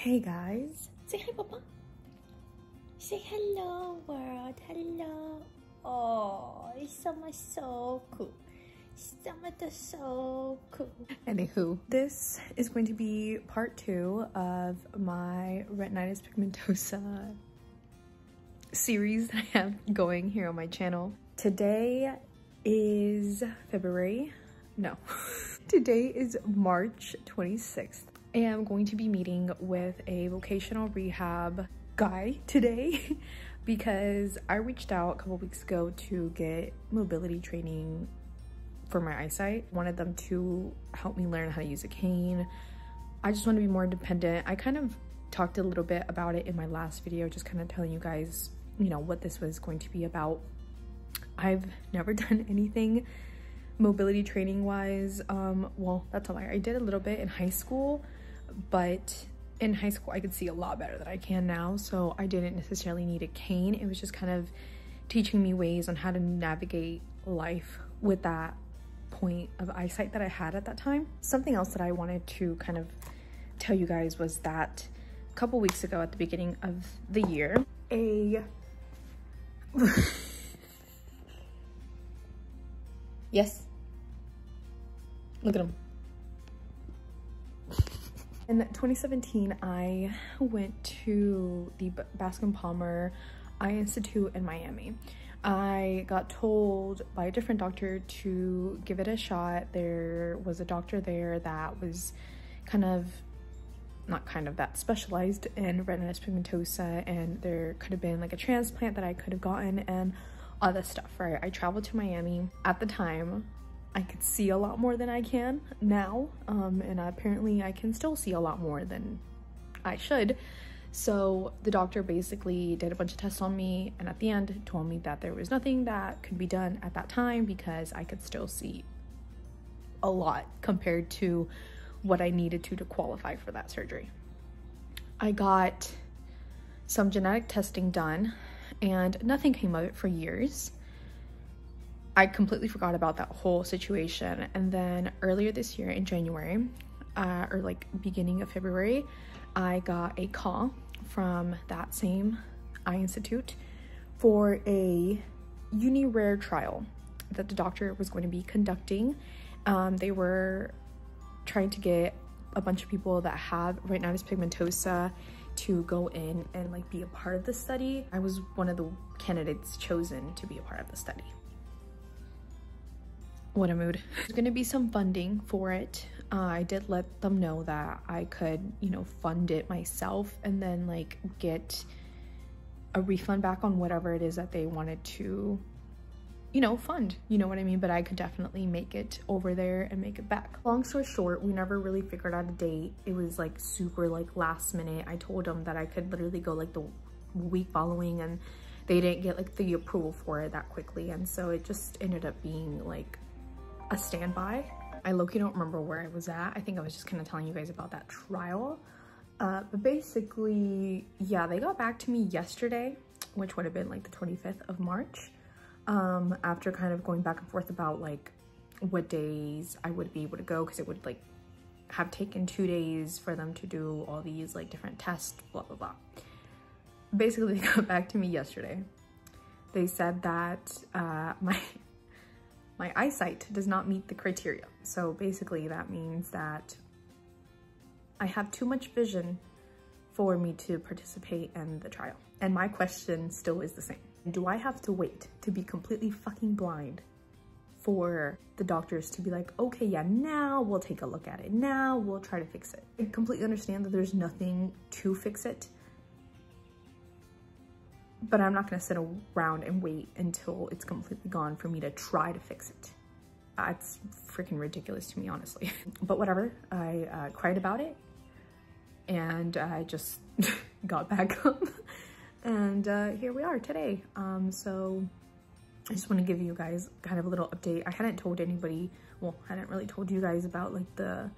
Hey guys, say hi, Papa. Say hello, world. Hello. Oh, summer so cool. Summer is so cool. Anywho, this is going to be part 2 of my Retinitis Pigmentosa series that I have going here on my channel. Today is today is March 26th. I am going to be meeting with a vocational rehab guy today because I reached out a couple weeks ago to get mobility training for my eyesight. Wanted them to help me learn how to use a cane. I just want to be more independent. I kind of talked a little bit about it in my last video, just kind of telling you guys, you know, what this was going to be about. I've never done anything mobility training wise. Well, that's a lie. I did a little bit in high school, but in high school I could see a lot better than I can now, so I didn't necessarily need a cane. It was just kind of teaching me ways on how to navigate life with that point of eyesight that I had at that time. Something else that I wanted to kind of tell you guys was that a couple weeks ago at the beginning of the year, yes, look at him. In 2017, I went to the Bascom Palmer Eye Institute in Miami. I got told by a different doctor to give it a shot. There was a doctor there that was that specialized in retinitis pigmentosa, and there could have been like a transplant that I could have gotten and all this stuff, right? I traveled to Miami. At the time, I could see a lot more than I can now, and apparently I can still see a lot more than I should. So the doctor basically did a bunch of tests on me, and at the end told me that there was nothing that could be done at that time because I could still see a lot compared to what I needed to qualify for that surgery. I got some genetic testing done and nothing came of it for years. I completely forgot about that whole situation. And then earlier this year in January, or like beginning of February, I got a call from that same eye institute for a uni-rare trial that the doctor was going to be conducting. They were trying to get a bunch of people that have retinitis pigmentosa to go in and like be a part of the study. I was one of the candidates chosen to be a part of the study. What a mood. There's gonna be some funding for it. I did let them know that I could, you know, fund it myself and then like get a refund back on whatever it is that they wanted to, you know, fund, you know what I mean? But I could definitely make it over there and make it back. Long story short, we never really figured out a date. It was like super like last minute. I told them that I could literally go like the week following, and they didn't get like the approval for it that quickly. And so it just ended up being like a standby. I low-key don't remember where I was at. I think I was just kind of telling you guys about that trial. But basically, yeah, they got back to me yesterday, which would have been like the 25th of March. After kind of going back and forth about like what days I would be able to go, because it would like have taken 2 days for them to do all these like different tests, blah, blah, blah. Basically, they got back to me yesterday. They said that my eyesight does not meet the criteria. So basically that means that I have too much vision for me to participate in the trial. And my question still is the same. Do I have to wait to be completely fucking blind for the doctors to be like, okay, yeah, now we'll take a look at it. Now we'll try to fix it. I completely understand that there's nothing to fix it, but I'm not gonna sit around and wait until it's completely gone for me to try to fix it. It's freaking ridiculous to me, honestly. But whatever, I cried about it and I just got back up and here we are today. So I just wanna give you guys kind of a little update. I hadn't told anybody, well, I hadn't really told you guys about like the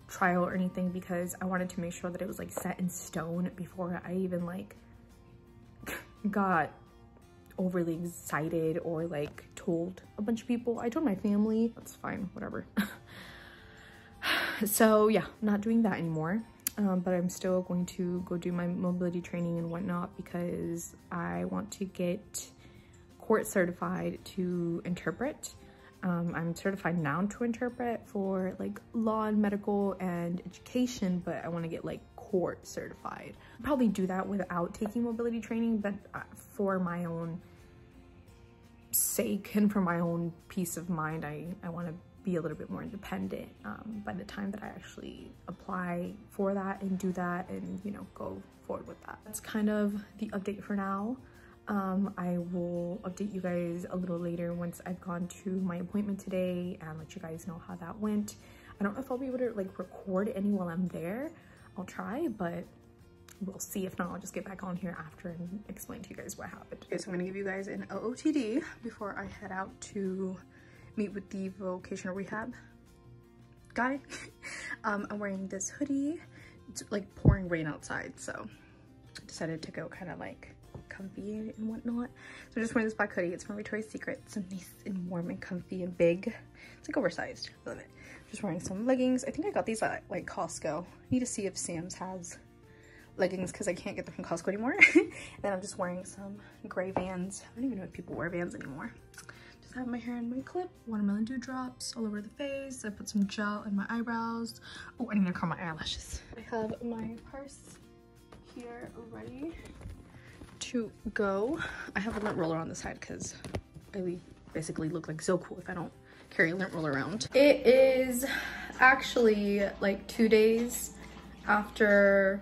trial or anything because I wanted to make sure that it was like set in stone before I even like got overly excited or like told a bunch of people. I told my family, that's fine, whatever. So yeah, not doing that anymore. but I'm still going to go do my mobility training and whatnot because I want to get court certified to interpret. I'm certified now to interpret for like law and medical and education, but I want to get like court certified. I'll probably do that without taking mobility training, but for my own sake and for my own peace of mind, I want to be a little bit more independent by the time that I actually apply for that and do that and, you know, go forward with that. That's kind of the update for now. I will update you guys a little later once I've gone to my appointment today and let you guys know how that went. I don't know if I'll be able to like record any while I'm there. I'll try, but we'll see. If not, I'll just get back on here after and explain to you guys what happened. Okay, so I'm gonna give you guys an OOTD before I head out to meet with the vocational rehab guy. I'm wearing this hoodie. It's like pouring rain outside, so I decided to go kind of like comfy and whatnot. So I'm just wearing this black hoodie. It's from Victoria's Secret. It's nice and warm and comfy and big. It's like oversized. Love it. Just wearing some leggings. I think I got these at like Costco. Need to see if Sam's has leggings because I can't get them from Costco anymore. And then I'm just wearing some gray Vans. I don't even know if people wear Vans anymore. Just have my hair in my clip. Watermelon dewdrops all over the face. I put some gel in my eyebrows. Oh, I need to curl my eyelashes. I have my purse here ready to go. I have a lint roller on the side because I basically look like so cool if I don't carry a lint roller around. It is actually like 2 days after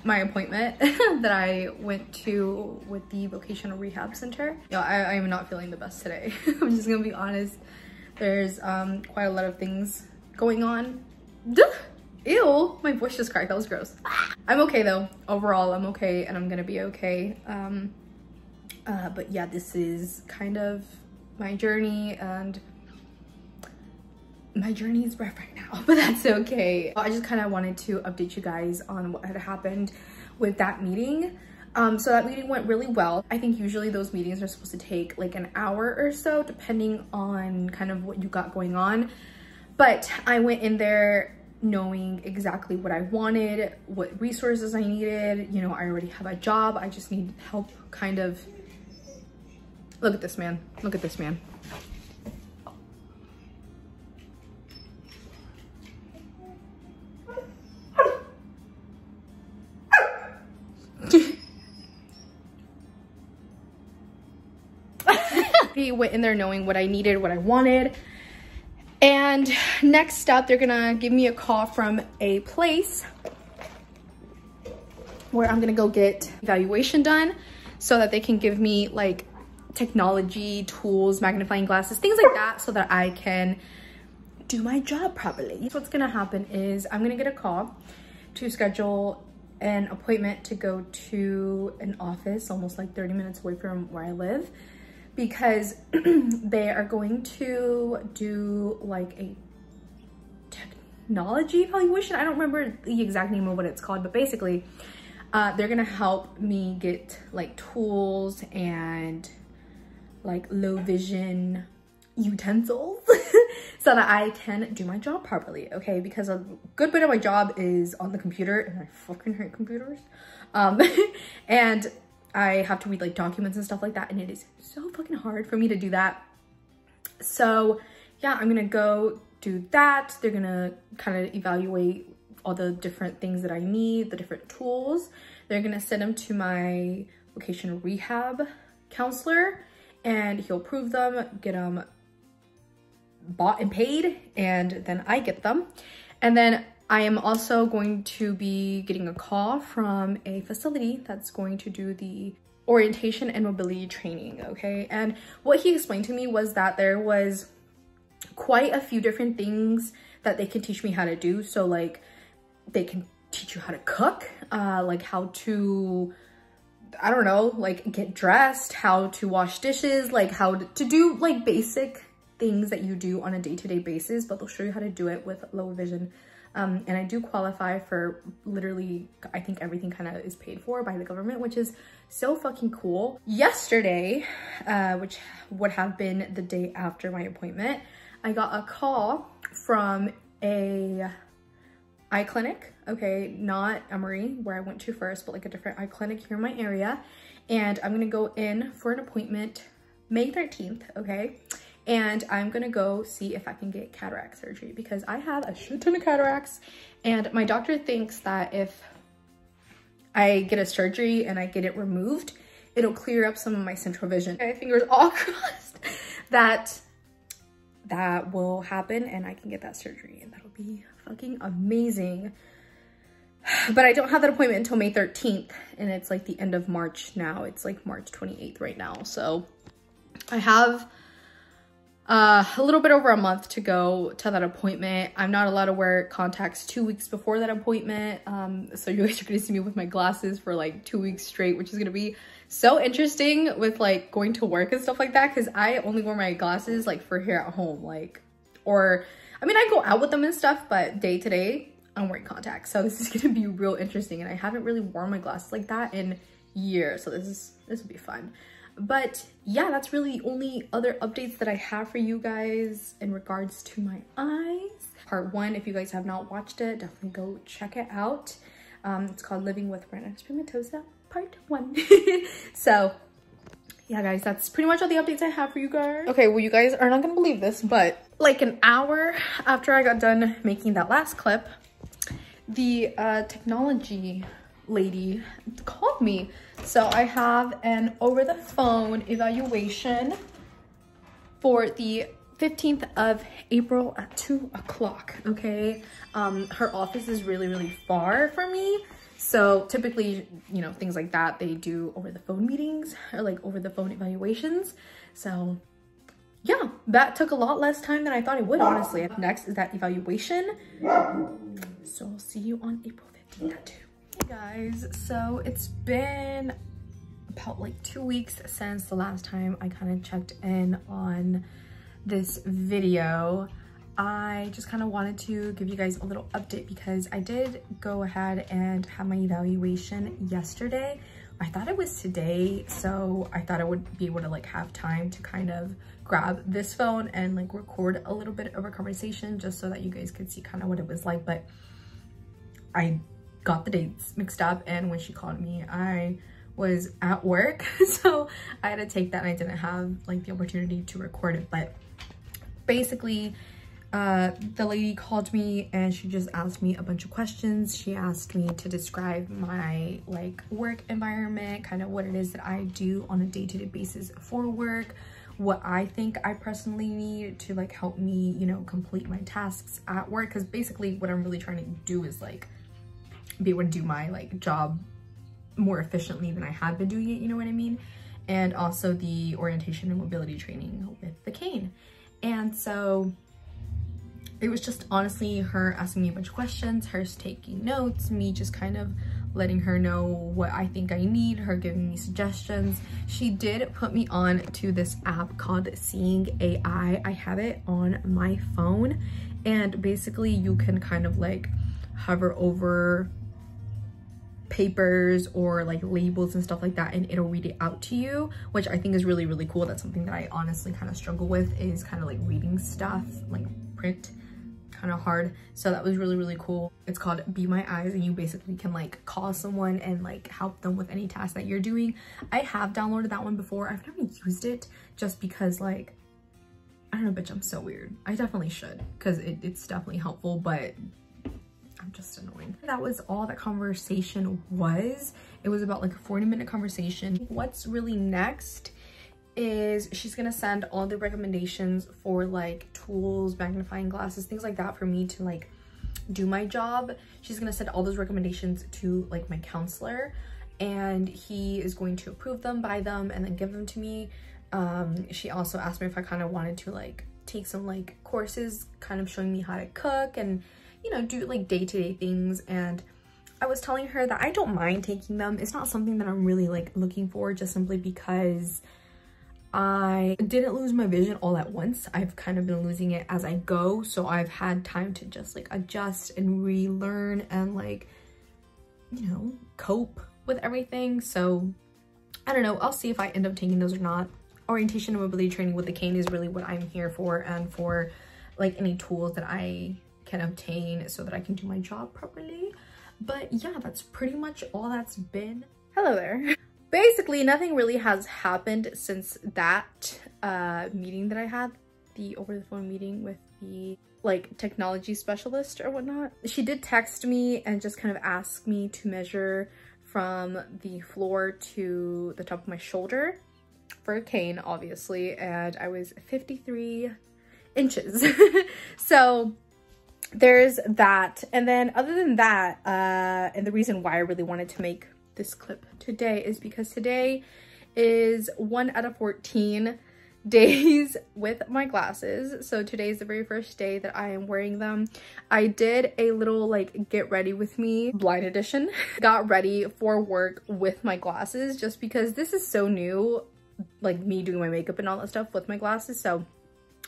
my appointment that I went to with the vocational rehab center. You know, I am not feeling the best today. I'm just gonna be honest. There's quite a lot of things going on. Duh! Ew, my voice just cracked. That was gross. I'm okay though. Overall, I'm okay and I'm gonna be okay. But yeah, this is kind of my journey and my journey is rough right now, but that's okay. I just kind of wanted to update you guys on what had happened with that meeting. So that meeting went really well. I think usually those meetings are supposed to take like an hour or so, depending on kind of what you got going on. But I went in there knowing exactly what I wanted, what resources I needed. You know, I already have a job. I just need help kind of. Look at this man. Look at this man. He went in there knowing what I needed, what I wanted. And next up, they're gonna give me a call from a place where I'm gonna go get evaluation done so that they can give me like technology, tools, magnifying glasses, things like that, so that I can do my job properly. What's gonna happen is I'm gonna get a call to schedule an appointment to go to an office almost like 30 minutes away from where I live, because they are going to do like a technology evaluation. I don't remember the exact name of what it's called, but basically they're gonna help me get like tools and like low vision utensils so that I can do my job properly, okay? Because a good bit of my job is on the computer and I fucking hate computers. And I have to read like documents and stuff like that, and it is so fucking hard for me to do that. So yeah, I'm gonna go do that. They're gonna kind of evaluate all the different things that I need, the different tools. They're gonna send them to my vocational rehab counselor and he'll approve them, get them bought and paid, and then I get them. And then I am also going to be getting a call from a facility that's going to do the orientation and mobility training, okay? And what he explained to me was that there was quite a few different things that they can teach me how to do. So like they can teach you how to cook, like how to, I don't know, like get dressed, how to wash dishes, like how to do like basic things that you do on a day-to-day basis, but they'll show you how to do it with low vision. And I do qualify for literally, I think everything kind of is paid for by the government, which is so fucking cool. Yesterday, which would have been the day after my appointment, I got a call from a, eye clinic, okay? Not Emory, where I went to first, but like a different eye clinic here in my area. And I'm gonna go in for an appointment May 13th, okay? And I'm gonna go see if I can get cataract surgery because I have a shit ton of cataracts, and my doctor thinks that if I get a surgery and I get it removed, it'll clear up some of my central vision. Okay, fingers all crossed that that will happen and I can get that surgery, and that'll be fucking amazing. But I don't have that appointment until May 13th, and it's like the end of March now. It's like March 28th right now. So I have a little bit over a month to go to that appointment. I'm not allowed to wear contacts 2 weeks before that appointment. So you guys are gonna see me with my glasses for like 2 weeks straight, which is gonna be so interesting with like going to work and stuff like that, because I only wear my glasses like for here at home, like, or I mean I go out with them and stuff, but day to day I'm wearing contacts. So this is gonna be real interesting, and I haven't really worn my glasses like that in years, so this will be fun. But yeah, that's really the only other updates that I have for you guys in regards to my eyes. Part 1, if you guys have not watched it, definitely go check it out. It's called Living with Retinitis Pigmentosa Part 1. So yeah guys, that's pretty much all the updates I have for you guys. Okay, well you guys are not gonna believe this, but like an hour after I got done making that last clip, the technology lady called me. So I have an over the phone evaluation for the 15th of April at 2 o'clock, okay? Her office is really far from me. So typically, you know, things like that, they do over the phone meetings or like over the phone evaluations. So yeah, that took a lot less time than I thought it would, honestly. Next is that evaluation. So I'll see you on April 15th at 2. Hey guys, so it's been about like 2 weeks since the last time I kind of checked in on this video. I just kind of wanted to give you guys a little update because I did go ahead and have my evaluation yesterday. I thought it was today, so I thought I would be able to like have time to kind of grab this phone and like record a little bit of a conversation just so that you guys could see kind of what it was like. But I got the dates mixed up, and when she called me I was at work, so I had to take that and I didn't have like the opportunity to record it. But basically the lady called me and she just asked me a bunch of questions. She asked me to describe my like work environment, kind of what it is that I do on a day-to-day basis for work, what I think I personally need to like help me, you know, complete my tasks at work. Because basically what I'm really trying to do is like be able to do my like job more efficiently than I had been doing it, you know what I mean? And also the orientation and mobility training with the cane. And so it was just honestly her asking me a bunch of questions, her taking notes, me just kind of letting her know what I think I need, her giving me suggestions. She did put me on to this app called Seeing AI. I have it on my phone, and basically you can kind of like hover over papers or like labels and stuff like that, and it'll read it out to you, which I think is really cool. That's something that I honestly kind of struggle with, is kind of like reading stuff, like print, kind of hard. So that was really cool. It's called Be My Eyes, and you basically can like call someone and like help them with any task that you're doing. I have downloaded that one before. I've never used it just because like, I don't know, bitch, I'm so weird. I definitely should, because it's definitely helpful, but I'm just annoying. That was all that conversation was. It was about like a 40-minute conversation. What's really next is she's gonna send all the recommendations for like tools, magnifying glasses, things like that for me to like do my job. She's gonna send all those recommendations to like my counselor, and he is going to approve them, buy them, and then give them to me. She also asked me if I kind of wanted to like take some like courses kind of showing me how to cook and, you know, do like day-to-day things. And I was telling her that I don't mind taking them. It's not something that I'm really like looking for, just simply because I didn't lose my vision all at once. I've kind of been losing it as I go, so I've had time to just like adjust and relearn and like, you know, cope with everything. So I don't know, I'll see if I end up taking those or not. Orientation and mobility training with the cane is really what I'm here for, and for like any tools that I can obtain so that I can do my job properly. But yeah, that's pretty much all that's been. Hello there. Basically, nothing really has happened since that meeting that I had, the over the phone meeting with the like technology specialist or whatnot. She did text me and just kind of ask me to measure from the floor to the top of my shoulder for a cane, obviously, and I was 53 inches. So there's that. And then other than that, and the reason why I really wanted to make this clip today is because today is 1 out of 14 days with my glasses. So today is the very first day that I am wearing them. I did a little like get ready with me blind edition. Got ready for work with my glasses just because this is so new, like me doing my makeup and all that stuff with my glasses. So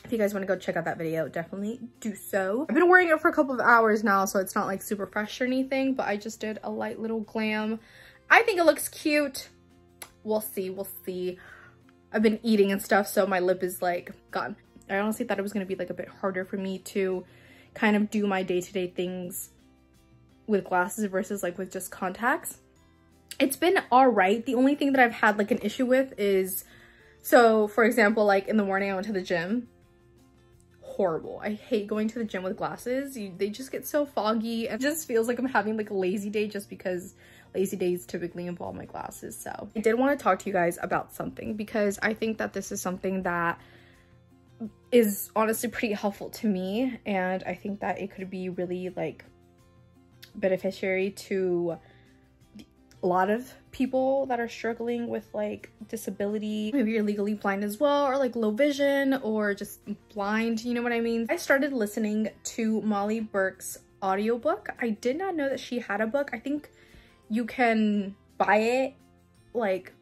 if you guys want to go check out that video, definitely do so. I've been wearing it for a couple of hours now, so it's not like super fresh or anything, but I just did a light little glam. I think it looks cute. We'll see, we'll see. I've been eating and stuff, so my lip is like gone. I honestly thought it was going to be like a bit harder for me to kind of do my day-to-day things with glasses versus like with just contacts. It's been all right. The only thing that I've had like an issue with is, so for example, like in the morning I went to the gym. Horrible. I hate going to the gym with glasses. They just get so foggy and it just feels like I'm having like a lazy day just because lazy days typically involve my glasses. So I did want to talk to you guys about something because I think that this is something that is honestly pretty helpful to me, and I think that it could be really like beneficiary to a lot of people that are struggling with like disability. Maybe you're legally blind as well, or like low vision, or just blind, you know what I mean? I started listening to Molly Burke's audiobook. I did not know that she had a book. I think you can buy it like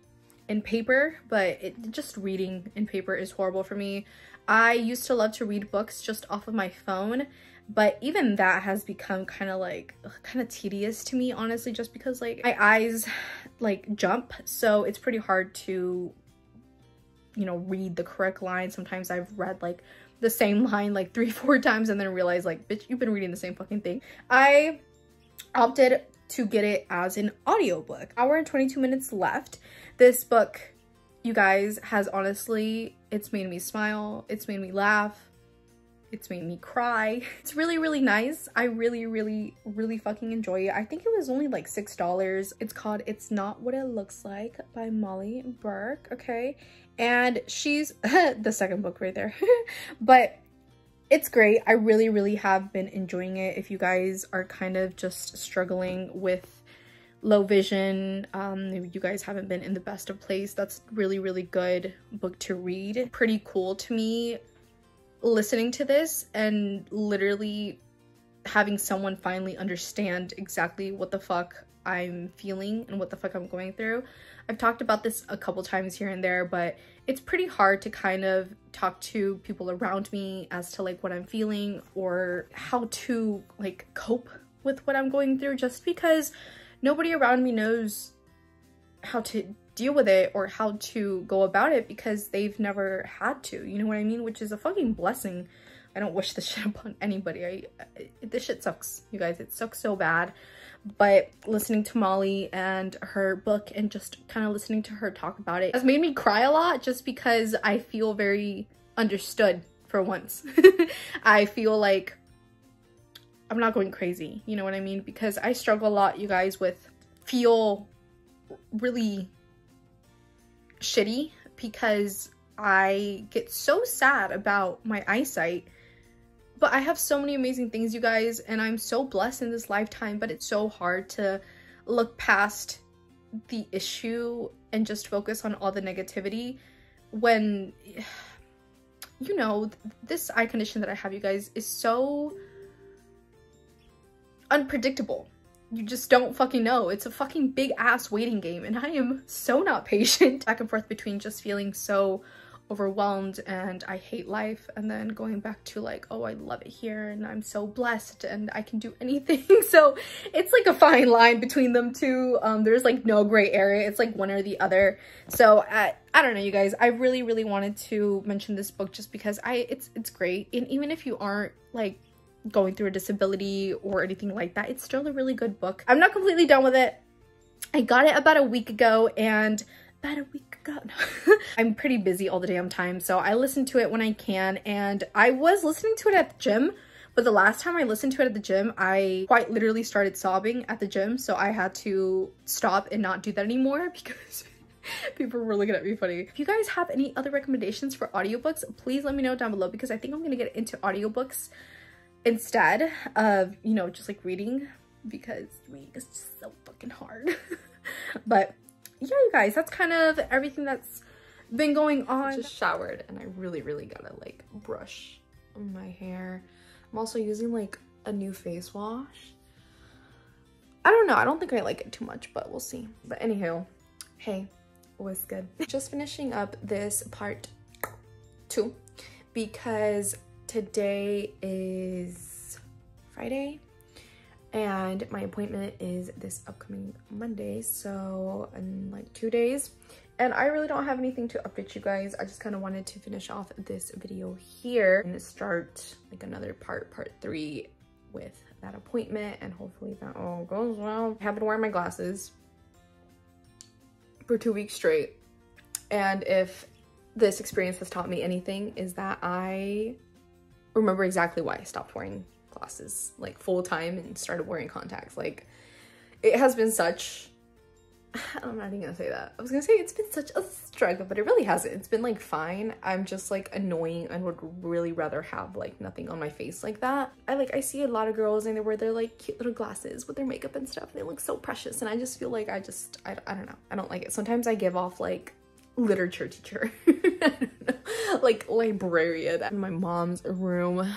in paper, but just reading in paper is horrible for me. I used to love to read books just off of my phone, but even that has become kind of tedious to me, honestly, just because like my eyes like jump, so it's pretty hard to, you know, read the correct line. Sometimes I've read like the same line like 3-4 times and then realize like, bitch, you've been reading the same fucking thing. I opted to get it as an audiobook. Hour and 22 minutes left. This book, you guys, has honestly, it's made me smile, it's made me laugh, it's made me cry. It's really, really nice. I really, really, really fucking enjoy it. I think it was only like $6. It's called It's Not What It Looks Like by Molly Burke, okay? And she's the second book right there. But it's great. I really, really have been enjoying it. If you guys are kind of just struggling with low vision, maybe you guys haven't been in the best of place, that's really, really good book to read. Pretty cool to me listening to this and literally having someone finally understand exactly what the fuck I'm feeling and what the fuck I'm going through. I've talked about this a couple times here and there, but it's pretty hard to kind of talk to people around me as to like what I'm feeling or how to like cope with what I'm going through, just because nobody around me knows how to deal with it or how to go about it because they've never had to, you know what I mean? Which is a fucking blessing. I don't wish this shit upon anybody. This shit sucks, you guys. It sucks so bad. But listening to Molly and her book and just kind of listening to her talk about it has made me cry a lot, just because I feel very understood for once. I feel like I'm not going crazy, you know what I mean? Because I struggle a lot, you guys, with feel really shitty because I get so sad about my eyesight. But I have so many amazing things, you guys, and I'm so blessed in this lifetime, but it's so hard to look past the issue and just focus on all the negativity when, you know, this eye condition that I have, you guys, is so unpredictable. You just don't fucking know. It's a fucking big ass waiting game, and I am so not patient. Back and forth between just feeling so overwhelmed and I hate life, and then going back to like, oh, I love it here and I'm so blessed and I can do anything. So it's like a fine line between them two. There's like no gray area. It's like one or the other. So I don't know, you guys. I really, really wanted to mention this book just because it's great. And even if you aren't like going through a disability or anything like that, it's still a really good book. I'm not completely done with it. I got it about a week ago, and I'm pretty busy all the damn time, so I listen to it when I can, and I was listening to it at the gym, but the last time I listened to it at the gym, I quite literally started sobbing at the gym, so I had to stop and not do that anymore because people were looking at me funny. If you guys have any other recommendations for audiobooks, please let me know down below, because I think I'm gonna get into audiobooks instead of, you know, just like reading, because reading is just so fucking hard. But yeah, you guys, that's kind of everything that's been going on. I just showered and I really gotta like brush my hair. I'm also using like a new face wash. I don't know, I don't think I like it too much, but we'll see. But anywho, hey, what's good? Just finishing up this part 2 because today is Friday and my appointment is this upcoming Monday, so in like 2 days. And I really don't have anything to update you guys. I just kind of wanted to finish off this video here and start like another part 3 with that appointment, and hopefully that all goes well. I have been wearing my glasses for 2 weeks straight, and if this experience has taught me anything, is that I remember exactly why I stopped wearing glasses like full time and started wearing contacts. Like, it has been such, I'm not even gonna say that. I was gonna say it's been such a struggle, but it really hasn't. It's been like fine. I'm just like annoying and would really rather have like nothing on my face like that. I see a lot of girls and they wear their like cute little glasses with their makeup and stuff, and they look so precious, and I just feel like I don't know, I don't like it. Sometimes I give off like literature teacher I don't know, like librarian in my mom's room,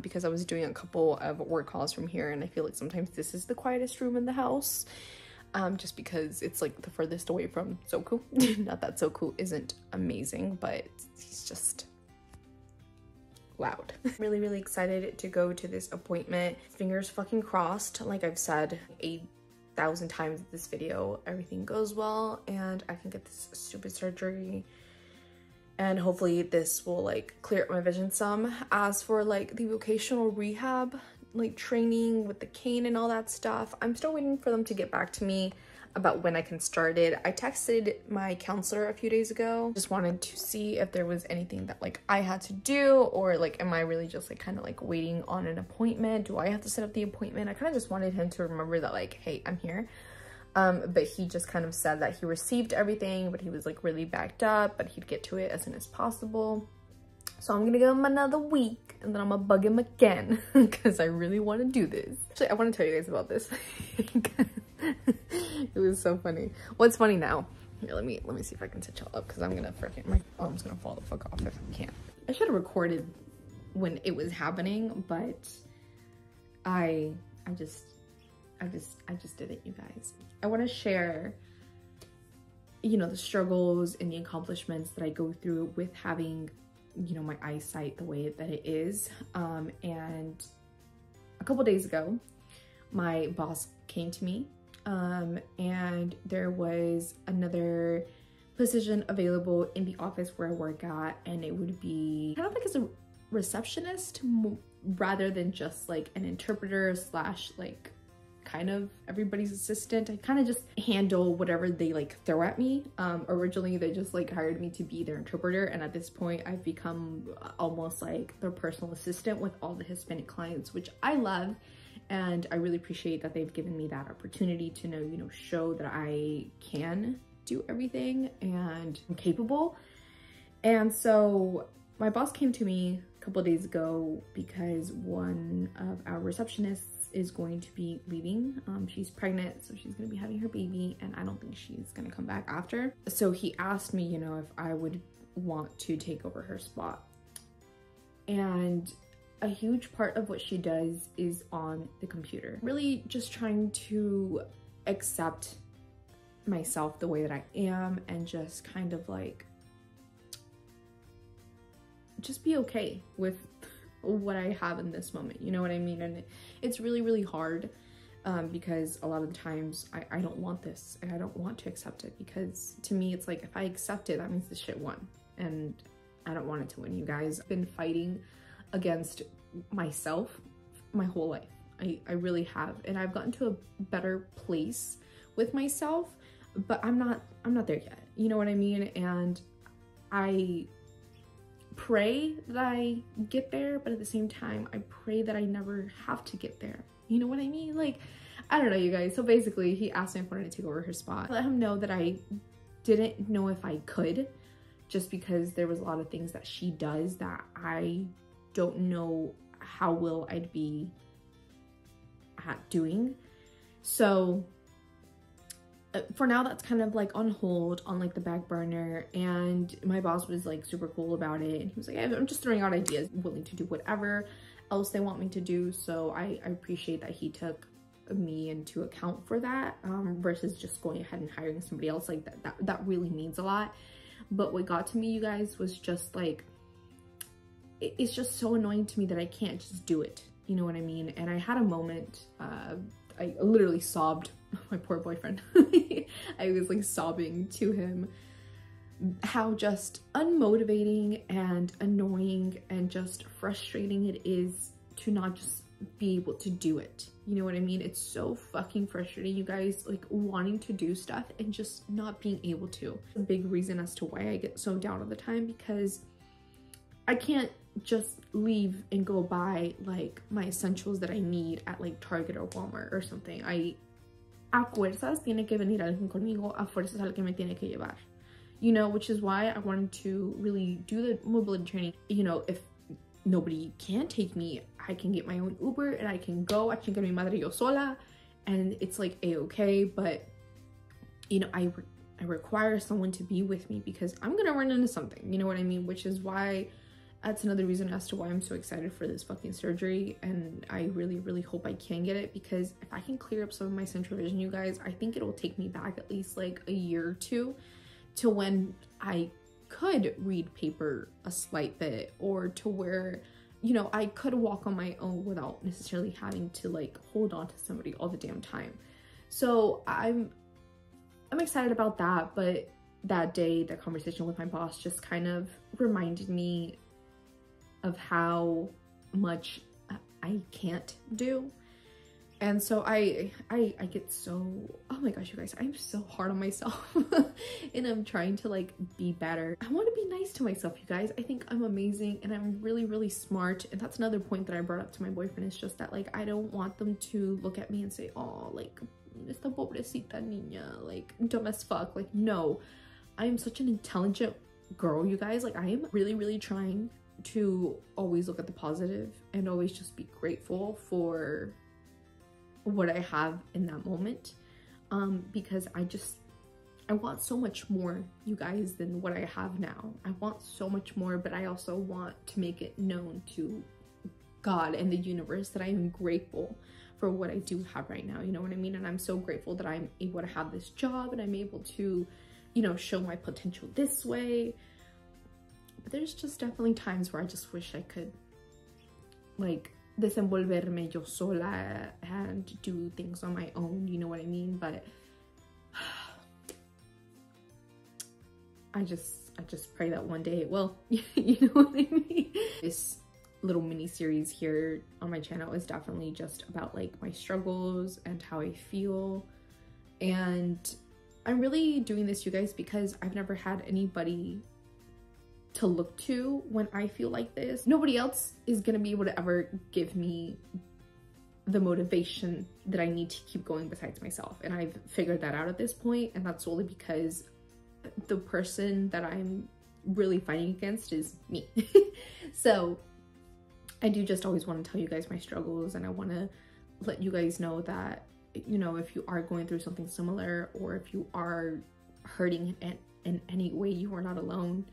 because I was doing a couple of work calls from here, and I feel like sometimes this is the quietest room in the house, just because it's like the furthest away from Soku. Not that Soku isn't amazing, but he's just loud. Really excited to go to this appointment. Fingers fucking crossed, like I've said 8,000 times in this video, everything goes well and I can get this stupid surgery, and hopefully this will like clear up my vision some. As for like the vocational rehab like training with the cane and all that stuff, I'm still waiting for them to get back to me about when I can start it. I texted my counselor a few days ago, just wanted to see if there was anything that like I had to do, or like am I really just like kind of like waiting on an appointment? Do I have to set up the appointment? I kind of just wanted him to remember that like, hey, I'm here. But he just kind of said that he received everything, but he was like really backed up, but he'd get to it as soon as possible. So I'm gonna give him another week and then I'm gonna bug him again because I really want to do this. Actually, I want to tell you guys about this. It was so funny. What's funny now? Here, let me see if I can set y'all up, because I'm gonna freaking, my arm's gonna fall the fuck off if I can't. I should have recorded when it was happening, but I just didn't, you guys. I want to share, you know, the struggles and the accomplishments that I go through with having, you know, my eyesight the way that it is. And a couple days ago, my boss came to me, and there was another position available in the office where I work at, and it would be kind of like as a receptionist rather than just like an interpreter slash like kind of everybody's assistant. I kind of just handle whatever they like throw at me. Originally they just like hired me to be their interpreter, and at this point I've become almost like their personal assistant with all the Hispanic clients, which I love, and I really appreciate that they've given me that opportunity to know, you know, show that I can do everything and I'm capable. And so my boss came to me a couple of days ago because one of our receptionists is going to be leaving. She's pregnant, so she's gonna be having her baby, and I don't think she's gonna come back after. So he asked me, you know, if I would want to take over her spot. And a huge part of what she does is on the computer. Really just trying to accept myself the way that I am, and just kind of like just be okay with what I have in this moment, you know what I mean? And it's really hard, because a lot of the times I don't want this, and I don't want to accept it, because to me it's like, if I accept it, that means the shit won, and I don't want it to win, you guys. I've been fighting against myself my whole life. I really have, and I've gotten to a better place with myself, but I'm not there yet, you know what I mean? And I pray that I get there, but at the same time I pray that I never have to get there, you know what I mean? Like, I don't know, you guys. So basically he asked me if I wanted to take over her spot. I let him know that I didn't know if I could, just because there was a lot of things that she does that I don't know how well I'd be at doing. So for now, that's kind of like on hold, on like the back burner. And my boss was like super cool about it, and he was like, I'm just throwing out ideas, willing to do whatever else they want me to do. So I appreciate that he took me into account for that, versus just going ahead and hiring somebody else. Like that really means a lot. But what got to me, you guys, was just like, it's just so annoying to me that I can't just do it, you know what I mean? And I had a moment, I literally sobbed. My poor boyfriend. I was like sobbing to him how just unmotivating and annoying and just frustrating it is to not just be able to do it. You know what I mean? It's so fucking frustrating, you guys, like wanting to do stuff and just not being able to. A big reason as to why I get so down all the time, because I can't just leave and go buy like my essentials that I need at like Target or Walmart or something. A fuerzas tiene que venir alguien conmigo, a fuerzas alguien me tiene que llevar. You know, which is why I wanted to really do the mobility training. You know, if nobody can take me, I can get my own Uber and I can go a chingar mi madre yo sola, and it's like a-okay. But you know, I require someone to be with me because I'm gonna run into something, you know what I mean? Which is why, that's another reason as to why I'm so excited for this fucking surgery. And I really hope I can get it, because if I can clear up some of my central vision, you guys, I think it'll take me back at least like a year or two to when I could read paper a slight bit, or to where, you know, I could walk on my own without necessarily having to like hold on to somebody all the damn time. So I'm excited about that. But that day, that conversation with my boss just kind of reminded me of how much I can't do. And so I get so, oh my gosh, you guys, I'm so hard on myself. And I'm trying to like be better. I want to be nice to myself, you guys. I think I'm amazing and I'm really smart. And that's another point that I brought up to my boyfriend, is just that like I don't want them to look at me and say, oh, like esta pobrecita niña, like dumb as fuck. Like, no, I am such an intelligent girl, you guys. Like, I am really trying to always look at the positive and always just be grateful for what I have in that moment, because I want so much more, you guys, than what I have now. I want so much more, but I also want to make it known to God and the universe that I am grateful for what I do have right now, you know what I mean? And I'm so grateful that I'm able to have this job and I'm able to, you know, show my potential this way. But there's just definitely times where I just wish I could like desenvolverme yo sola and do things on my own, you know what I mean? But I just pray that one day it will, you know what I mean? This little mini series here on my channel is definitely just about like my struggles and how I feel. And I'm really doing this, you guys, because I've never had anybody to look to when I feel like this. Nobody else is gonna be able to ever give me the motivation that I need to keep going besides myself. And I've figured that out at this point, and that's solely because the person that I'm really fighting against is me. So I do just always want to tell you guys my struggles, and I want to let you guys know that, you know, if you are going through something similar, or if you are hurting in any way, you are not alone.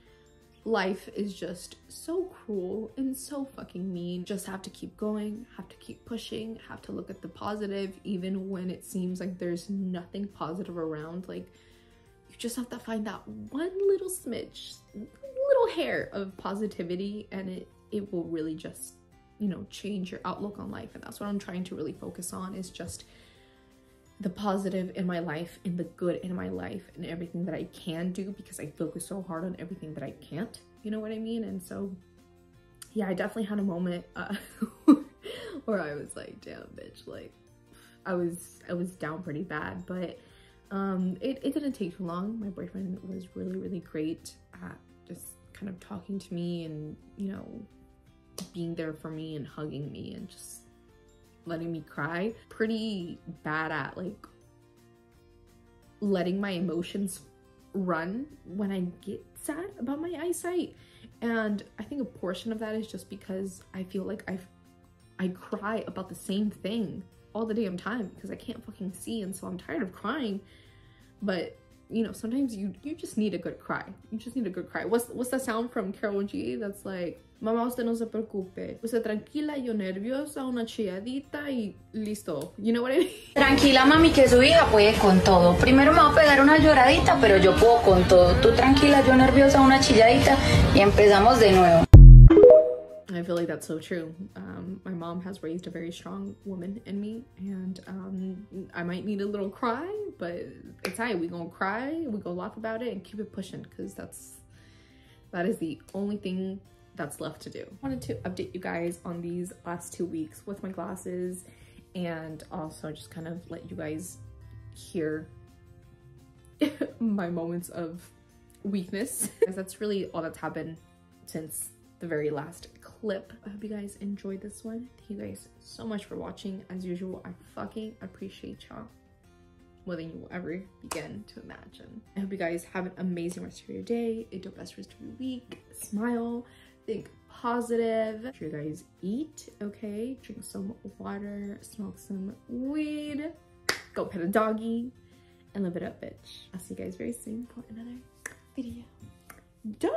Life is just so cruel and so fucking mean. Just have to keep going, have to keep pushing, have to look at the positive, even when it seems like there's nothing positive around. Like, you just have to find that one little smidge, little hair of positivity, and it will really just, you know, change your outlook on life. And that's what I'm trying to really focus on, is just the positive in my life and the good in my life and everything that I can do, because I focus so hard on everything that I can't, you know what I mean? And so yeah, I definitely had a moment Or I was like, damn bitch, like I was down pretty bad. But it didn't take too long. My boyfriend was really great at just kind of talking to me and, you know, being there for me and hugging me and just letting me cry. Pretty bad at like letting my emotions run when I get sad about my eyesight. And I think a portion of that is just because I feel like I cry about the same thing all the damn time because I can't fucking see, and so I'm tired of crying. But you know, sometimes you just need a good cry. You just need a good cry. What's that sound from Karol G that's like, mamá, usted no se preocupe, usted tranquila, yo nerviosa, una chilladita y listo. You know what I mean? Tranquila, mami, que su hija puede con todo. Primero me va a pegar una lloradita, pero yo puedo con todo. Tú tranquila, yo nerviosa, una chilladita y empezamos de nuevo. I feel like that's so true. My mom has raised a very strong woman in me, and I might need a little cry, but it's alright. We gonna cry, we gonna laugh about it, and keep it pushing, because that is the only thing that's left to do. I wanted to update you guys on these last 2 weeks with my glasses, and also just kind of let you guys hear my moments of weakness, because that's really all that's happened since the very last clip. I hope you guys enjoyed this one. Thank you guys so much for watching. As usual, I fucking appreciate y'all more than you will ever begin to imagine. I hope you guys have an amazing rest of your day, a dope ass rest of your week. Smile, think positive. Make sure you guys eat, okay? Drink some water, smoke some weed, go pet a doggy, and live it up, bitch. I'll see you guys very soon for another video. Duh!